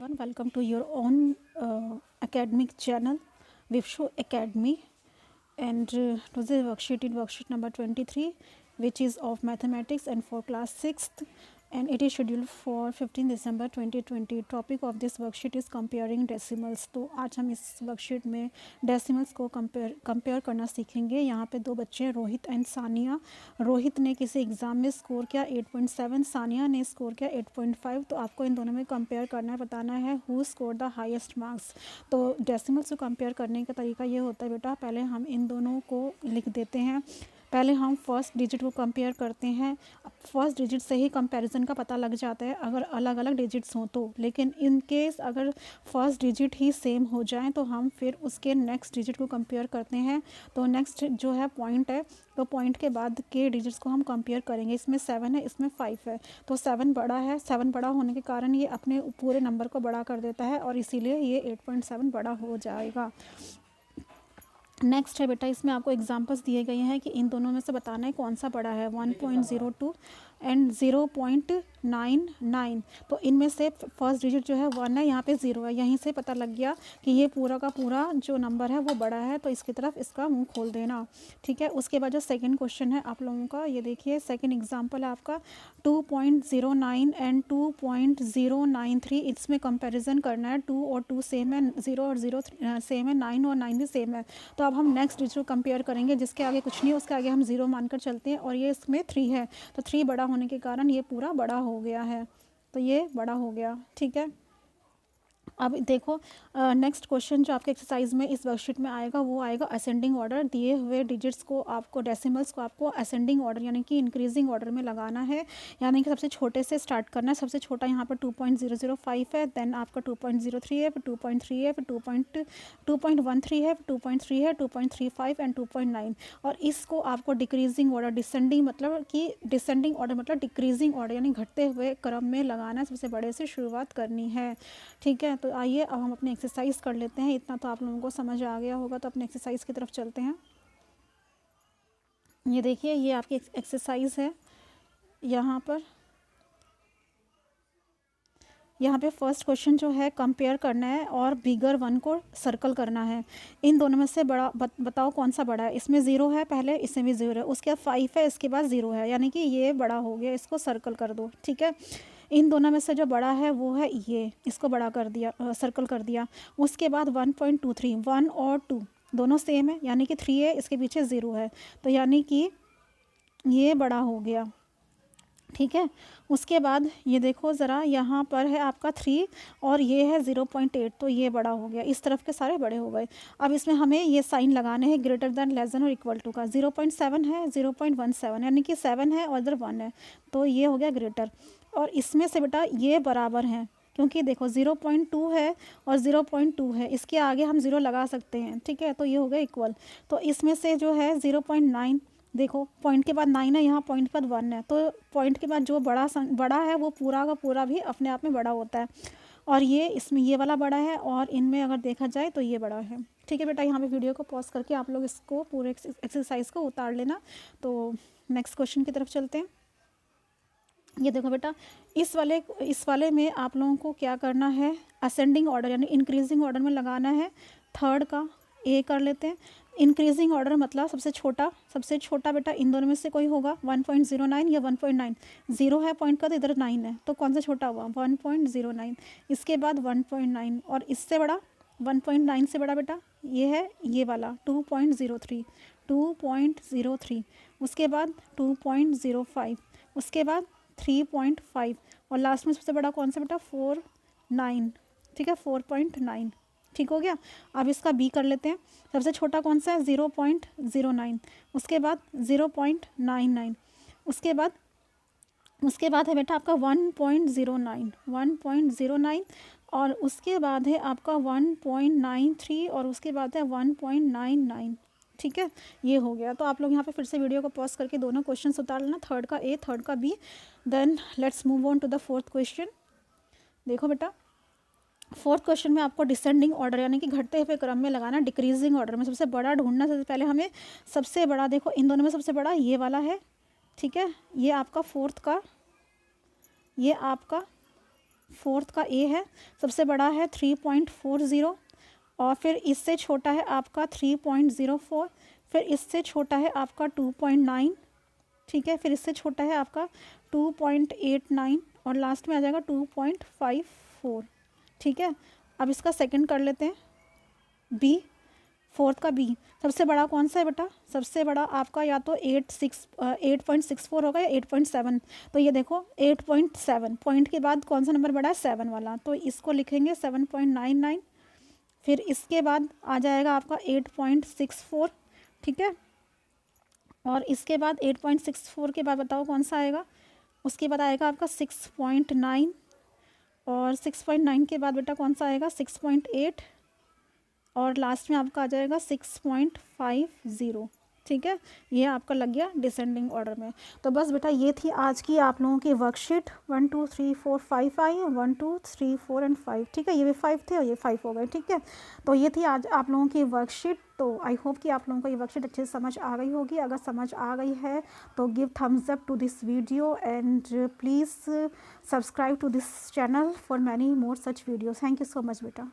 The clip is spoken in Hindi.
Welcome to your own academic channel, Vivshu Academy. And today's worksheet is worksheet number 23, which is of mathematics and for class 6th, and it is scheduled for 15 December 2020. Topic of this worksheet is comparing decimals. तो आज हम इस वर्कशीट में डेसिमल्स को कंपेयर करना सीखेंगे. यहाँ पे दो बच्चे हैं, रोहित एंड सानिया. रोहित ने किसी एग्ज़ाम में स्कोर किया 8.7, सानिया ने स्कोर किया 8.5. तो आपको इन दोनों में कंपेयर करना है, बताना है who score the highest marks. तो डेसिमल्स को कंपेयर करने का तरीका ये होता है बेटा, पहले हम इन दोनों को लिख देते हैं. पहले हम फर्स्ट डिजिट को कंपेयर करते हैं. फर्स्ट डिजिट से ही कंपैरिजन का पता लग जाता है अगर अलग अलग डिजिट्स हों तो. लेकिन इन केस अगर फर्स्ट डिजिट ही सेम हो जाए तो हम फिर उसके नेक्स्ट डिजिट को कंपेयर करते हैं. तो नेक्स्ट जो है पॉइंट है, तो पॉइंट के बाद के डिजिट्स को हम कंपेयर करेंगे. इसमें 7 है, इसमें 5 है, तो 7 बड़ा है. 7 बड़ा होने के कारण ये अपने पूरे नंबर को बड़ा कर देता है और इसीलिए ये 8.7 बड़ा हो जाएगा. नेक्स्ट है बेटा, इसमें आपको एग्जांपल्स दिए गए हैं कि इन दोनों में से बताना है कौन सा बड़ा है. 1.02 एंड 0.99. तो इनमें से फर्स्ट डिजिट जो है 1 है, यहाँ पे 0 है. यहीं से पता लग गया कि ये पूरा का पूरा जो नंबर है वो बड़ा है, तो इसकी तरफ इसका मुंह खोल देना. ठीक है. उसके बाद जो सेकंड क्वेश्चन है आप लोगों का, ये देखिए सेकंड एग्जांपल है आपका 2.09 एंड 2.093. इसमें कंपैरिजन करना है. 2 और 2 सेम है, 0 और 0 सेम है, 9 और 9 भी सेम है. तो अब हम नेक्स्ट डिजिट को कंपेयर करेंगे. जिसके आगे कुछ नहीं है उसके आगे हम 0 मानकर चलते हैं, और ये इसमें 3 है, तो 3 बड़ा होने के कारण ये पूरा बड़ा हो गया है. तो ये बड़ा हो गया. ठीक है. अब देखो नेक्स्ट क्वेश्चन जो आपके एक्सरसाइज में इस वर्कशीट में आएगा वो आएगा असेंडिंग ऑर्डर. दिए हुए डिजिट्स को आपको, डेसिमल्स को आपको असेंडिंग ऑर्डर यानी कि इंक्रीजिंग ऑर्डर में लगाना है. यानी कि सबसे छोटे से स्टार्ट करना है. सबसे छोटा यहाँ पर 2.005 है, देन आपका 2.03 है, फिर 2.3 है, फिर 2.13 है, फिर 2.3 है, 2.35 एंड 2.9. और इसको आपको डिक्रीजिंग ऑर्डर, डिसेंडिंग मतलब कि डिसेंडिंग ऑर्डर मतलब डिक्रीजिंग ऑर्डर यानी घटते हुए क्रम में लगाना है. सबसे बड़े से शुरुआत करनी है. ठीक है. तो आइए अब हम अपनी एक्सरसाइज कर लेते हैं. इतना तो आप लोगों को समझ आ गया होगा, तो अपने एक्सरसाइज की तरफ चलते हैं. ये देखिए, ये आपकी एक्सरसाइज है. यहाँ पे फर्स्ट क्वेश्चन जो है कंपेयर करना है और बिगर वन को सर्कल करना है. इन दोनों में से बड़ा बताओ कौन सा बड़ा है. इसमें 0 है पहले, इसमें भी 0 है, उसके बाद 5 है, इसके बाद 0 है, यानी कि ये बड़ा हो गया. इसको सर्कल कर दो. ठीक है. इन दोनों में से जो बड़ा है वो है ये, इसको बड़ा कर दिया, सर्कल कर दिया. उसके बाद 1.23, 1 और 2 दोनों सेम है, यानी कि 3 है, इसके पीछे 0 है, तो यानी कि ये बड़ा हो गया. ठीक है. उसके बाद ये देखो ज़रा, यहाँ पर है आपका 3 और ये है 0.8, तो ये बड़ा हो गया. इस तरफ के सारे बड़े हो गए. अब इसमें हमें ये साइन लगाने हैं ग्रेटर दैन, लेस दैन और इक्वल टू का. 0.7 है, 0.17 यानी कि 7 है और इधर 1 है, तो ये हो गया ग्रेटर. और इसमें से बेटा ये बराबर हैं, क्योंकि देखो 0.2 है और 0.2 है, इसके आगे हम 0 लगा सकते हैं. ठीक है. तो ये हो गया इक्वल. तो इसमें से जो है 0.9, देखो पॉइंट के बाद 9 है, यहाँ पॉइंट के बाद 1 है, तो पॉइंट के बाद जो बड़ा है वो पूरा का पूरा भी अपने आप में बड़ा होता है. और ये इसमें ये वाला बड़ा है, और इनमें अगर देखा जाए तो ये बड़ा है. ठीक है बेटा. यहाँ पे वीडियो को पॉज करके आप लोग इसको पूरे एक्सरसाइज को उतार लेना. तो नेक्स्ट क्वेश्चन की तरफ चलते हैं. ये देखो बेटा, इस वाले में आप लोगों को क्या करना है, असेंडिंग ऑर्डर यानी इंक्रीजिंग ऑर्डर में लगाना है. थर्ड का ए कर लेते हैं. इंक्रीजिंग ऑर्डर मतलब सबसे छोटा बेटा इन दोनों में से कोई होगा. 1.09 या 1.9. 0 है पॉइंट का, तो इधर 9 है, तो कौन सा छोटा हुआ, 1.09. इसके बाद 1.9, और इससे बड़ा 1.9 से बड़ा बेटा ये है, ये वाला 2.03. उसके बाद 2.05, उसके बाद 3.5, और लास्ट में सबसे बड़ा कौन सा बेटा, 4.9. ठीक है. 4.9. ठीक हो गया. अब इसका बी कर लेते हैं. सबसे छोटा कौन सा है, 0.09. उसके बाद 0.99. उसके बाद है बेटा आपका 1.09, और उसके बाद है आपका 1.93, और उसके बाद है 1.99. ठीक है. ये हो गया. तो आप लोग यहाँ पे फिर से वीडियो को पॉज करके दोनों क्वेश्चन उतार लेना, थर्ड का ए, थर्ड का B. Then let's move on to the fourth question. देखो बेटा, फोर्थ क्वेश्चन में आपको डिसेंडिंग ऑर्डर यानी कि घटते हुए क्रम में लगाना. डिक्रीजिंग ऑर्डर में सबसे बड़ा ढूंढना. सबसे पहले हमें सबसे बड़ा, देखो इन दोनों में सबसे बड़ा ये वाला है. ठीक है. ये आपका फोर्थ का, ये आपका फोर्थ का ए है, सबसे बड़ा है 3.40, और फिर इससे छोटा है आपका 3.04, फिर इससे छोटा है आपका 2.9, ठीक है, फिर इससे छोटा है आपका 2.89, और लास्ट में आ जाएगा 2.54, ठीक है। अब इसका सेकंड कर लेते हैं, बी, फोर्थ का बी। सबसे बड़ा कौन सा है बेटा? सबसे बड़ा आपका या तो 8.64 होगा या 8.7। तो ये देखो 8.7, पॉइंट के बाद कौन सा नंबर बड़ा है? 7 वाला, तो इसको लिखेंगे 7.99। फिर इसके बाद आ जाएगा आपका 8.64, ठीक है, और इसके बाद 8.64 के बाद बताओ कौन सा आएगा? उसके बाद आएगा आपका 6.9, और 6.9 के बाद बेटा कौन सा आएगा? 6.8, और लास्ट में आपका आ जाएगा 6.50, ठीक है। ये आपका लग गया डिसेंडिंग ऑर्डर में। तो बस बेटा ये थी आज की आप लोगों की वर्कशीट। 1 2 3 4 5 आई, 1 2 3 4 एंड 5, ठीक है। ये भी 5 थे और ये 5 हो गए, ठीक है। तो ये थी आज आप लोगों की वर्कशीट। तो आई होप कि आप लोगों को ये वर्कशीट अच्छे से समझ आ गई होगी। अगर समझ आ गई है तो give thumbs up to this video and please subscribe to this channel for many more such videos. Thank you so much बेटा।